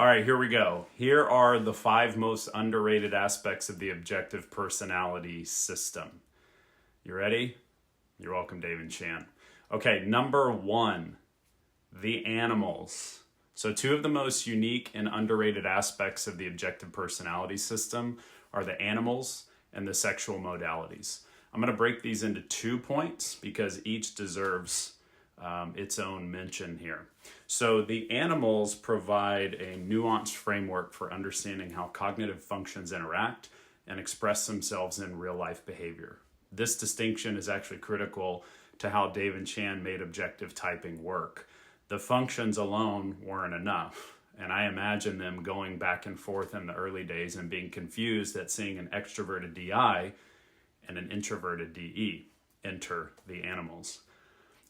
All right, here we go. Here are the 5 most underrated aspects of the objective personality system. You ready? You're welcome, Dave and Chan. Okay, number 1, the animals. So 2 of the most unique and underrated aspects of the objective personality system are the animals and the sexual modalities. I'm going to break these into 2 points because each deserves its own mention here. So the animals provide a nuanced framework for understanding how cognitive functions interact and express themselves in real life behavior. This distinction is actually critical to how Dave and Chan made objective typing work. The functions alone weren't enough, and I imagine them going back and forth in the early days and being confused at seeing an extroverted DI and an introverted DE enter the animals.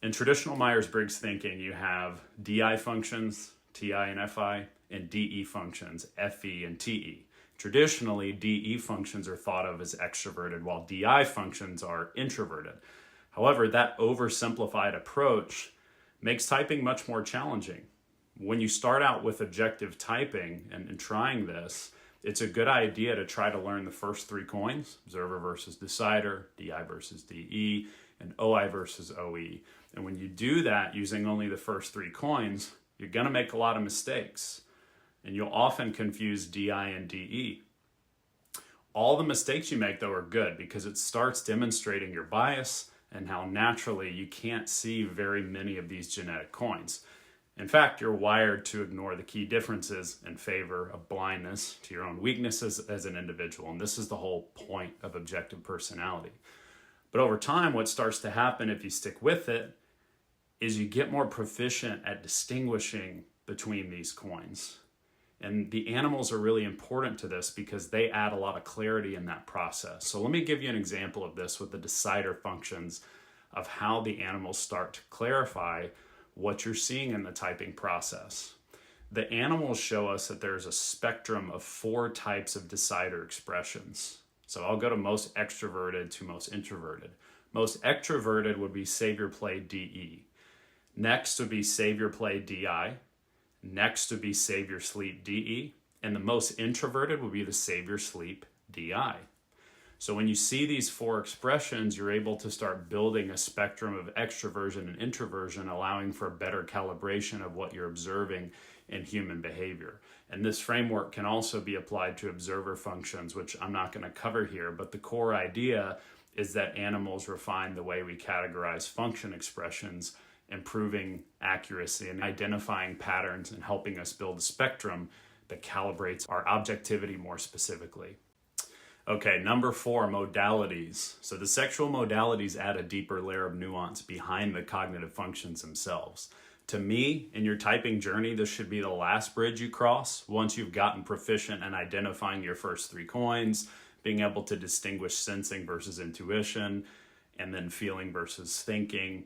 In traditional Myers-Briggs thinking, you have DI functions, TI and FI, and DE functions, FE and TE. Traditionally, DE functions are thought of as extroverted, while DI functions are introverted. However, that oversimplified approach makes typing much more challenging. When you start out with objective typing and trying this, it's a good idea to try to learn the first 3 coins, observer versus decider, DI versus DE, and OI versus OE. And when you do that using only the first 3 coins, you're going to make a lot of mistakes. And you'll often confuse DI and DE. All the mistakes you make, though, are good because it starts demonstrating your bias and how naturally you can't see very many of these genetic coins. In fact, you're wired to ignore the key differences in favor of blindness to your own weaknesses as an individual. And this is the whole point of objective personality. But over time, what starts to happen if you stick with it is you get more proficient at distinguishing between these coins. And the animals are really important to this because they add a lot of clarity in that process. So let me give you an example of this with the decider functions of how the animals start to clarify what you're seeing in the typing process. The animals show us that there's a spectrum of 4 types of decider expressions. So I'll go to most extroverted to most introverted. Most extroverted would be savior play DE. Next would be savior play DI. Next would be savior sleep DE. And the most introverted would be the savior sleep DI. So when you see these 4 expressions, you're able to start building a spectrum of extroversion and introversion, allowing for better calibration of what you're observing in human behavior. And this framework can also be applied to observer functions, which I'm not going to cover here, but the core idea is that animals refine the way we categorize function expressions, improving accuracy and identifying patterns and helping us build a spectrum that calibrates our objectivity more specifically. Okay, number 4, modalities. So the sexual modalities add a deeper layer of nuance behind the cognitive functions themselves. To me, in your typing journey, this should be the last bridge you cross once you've gotten proficient in identifying your first 3 coins, being able to distinguish sensing versus intuition, and then feeling versus thinking.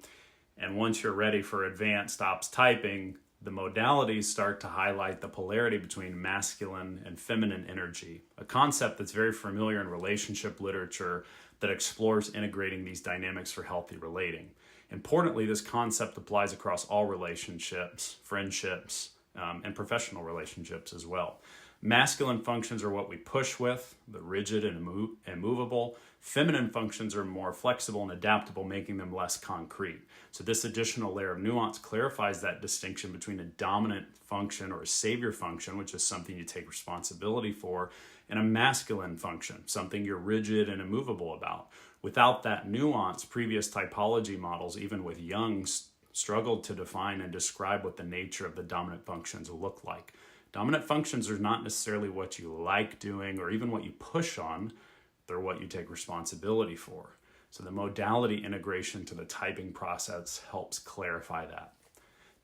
And once you're ready for advanced ops typing, the modalities start to highlight the polarity between masculine and feminine energy, a concept that's very familiar in relationship literature that explores integrating these dynamics for healthy relating. Importantly, this concept applies across all relationships, friendships, and professional relationships as well. Masculine functions are what we push with, the rigid and immovable. Feminine functions are more flexible and adaptable, making them less concrete. So this additional layer of nuance clarifies that distinction between a dominant function or a savior function, which is something you take responsibility for, and a masculine function, something you're rigid and immovable about. Without that nuance, previous typology models, even with Jung, struggled to define and describe what the nature of the dominant functions look like. Dominant functions are not necessarily what you like doing or even what you push on. They're what you take responsibility for. So the modality integration to the typing process helps clarify that.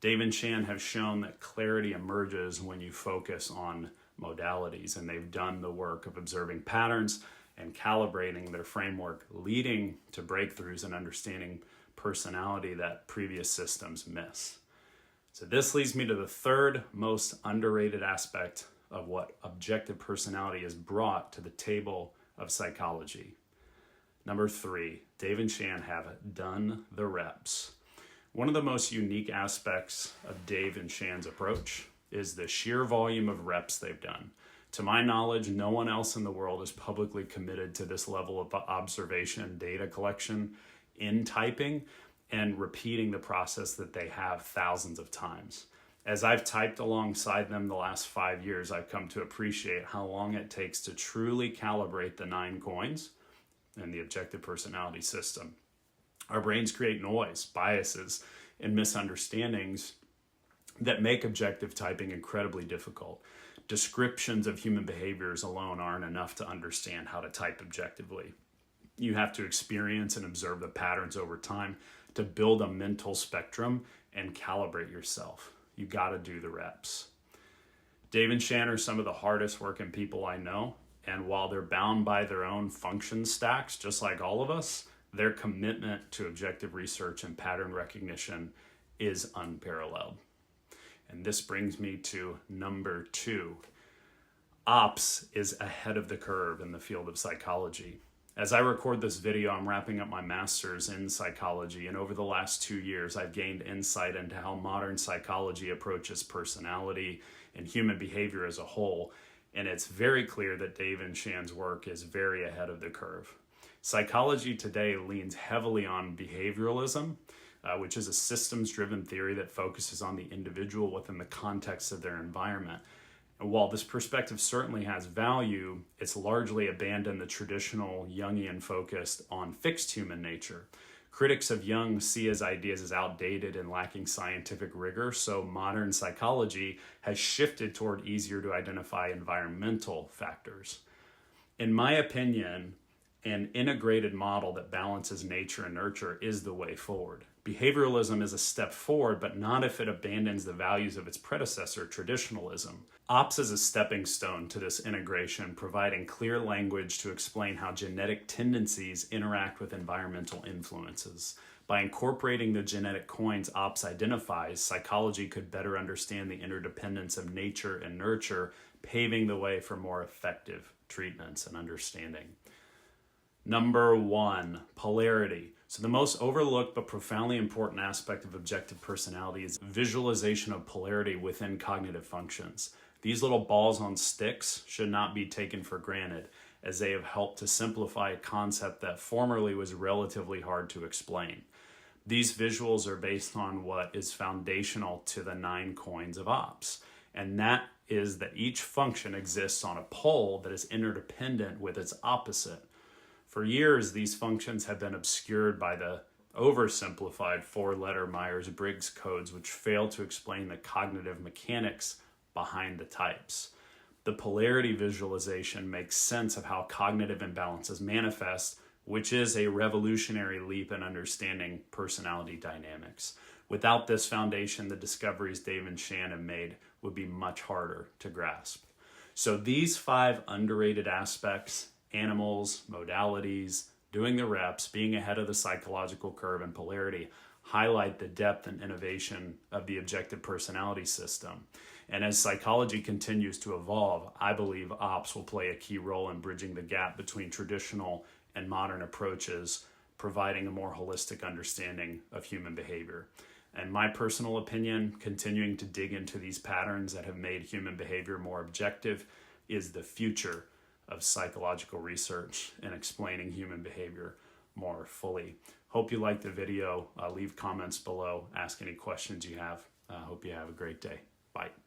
Dave and Chan have shown that clarity emerges when you focus on modalities, and they've done the work of observing patterns and calibrating their framework, leading to breakthroughs in understanding personality that previous systems miss. So this leads me to the 3rd most underrated aspect of what objective personality has brought to the table of psychology. Number 3, Dave and Chan have done the reps. One of the most unique aspects of Dave and Chan's approach is the sheer volume of reps they've done. To my knowledge, no one else in the world is publicly committed to this level of observation and data collection in typing and repeating the process that they have thousands of times. As I've typed alongside them the last 5 years, I've come to appreciate how long it takes to truly calibrate the 9 coins and the objective personality system. Our brains create noise, biases, and misunderstandings that make objective typing incredibly difficult. Descriptions of human behaviors alone aren't enough to understand how to type objectively. You have to experience and observe the patterns over time to build a mental spectrum and calibrate yourself. You got to do the reps. Dave and Shan are some of the hardest working people I know, and while they're bound by their own function stacks, just like all of us, their commitment to objective research and pattern recognition is unparalleled. And this brings me to number 2. Ops is ahead of the curve in the field of psychology. As I record this video, I'm wrapping up my master's in psychology, and over the last 2 years, I've gained insight into how modern psychology approaches personality and human behavior as a whole, and it's very clear that Dave and Shan's work is very ahead of the curve. Psychology today leans heavily on behavioralism, which is a systems-driven theory that focuses on the individual within the context of their environment. And while this perspective certainly has value, it's largely abandoned the traditional Jungian focus on fixed human nature. Critics of Jung see his ideas as outdated and lacking scientific rigor, so modern psychology has shifted toward easier to identify environmental factors. In my opinion, an integrated model that balances nature and nurture is the way forward. Behavioralism is a step forward, but not if it abandons the values of its predecessor, traditionalism. Ops is a stepping stone to this integration, providing clear language to explain how genetic tendencies interact with environmental influences. By incorporating the genetic coins Ops identifies, psychology could better understand the interdependence of nature and nurture, paving the way for more effective treatments and understanding. Number 1, polarity. So the most overlooked but profoundly important aspect of objective personality is visualization of polarity within cognitive functions. These little balls on sticks should not be taken for granted, as they have helped to simplify a concept that formerly was relatively hard to explain. These visuals are based on what is foundational to the 9 coins of Ops, and that is that each function exists on a pole that is interdependent with its opposite. For years, these functions have been obscured by the oversimplified 4-letter Myers-Briggs codes, which fail to explain the cognitive mechanics behind the types. The polarity visualization makes sense of how cognitive imbalances manifest, which is a revolutionary leap in understanding personality dynamics. Without this foundation, the discoveries Dave and Shan have made would be much harder to grasp. So these 5 underrated aspects, animals, modalities, doing the reps, being ahead of the psychological curve, and polarity, highlight the depth and innovation of the objective personality system. And as psychology continues to evolve, I believe Ops will play a key role in bridging the gap between traditional and modern approaches, providing a more holistic understanding of human behavior. And my personal opinion, continuing to dig into these patterns that have made human behavior more objective is the future of psychological research and explaining human behavior more fully. Hope you liked the video. Leave comments below. Ask any questions you have. Hope you have a great day. Bye.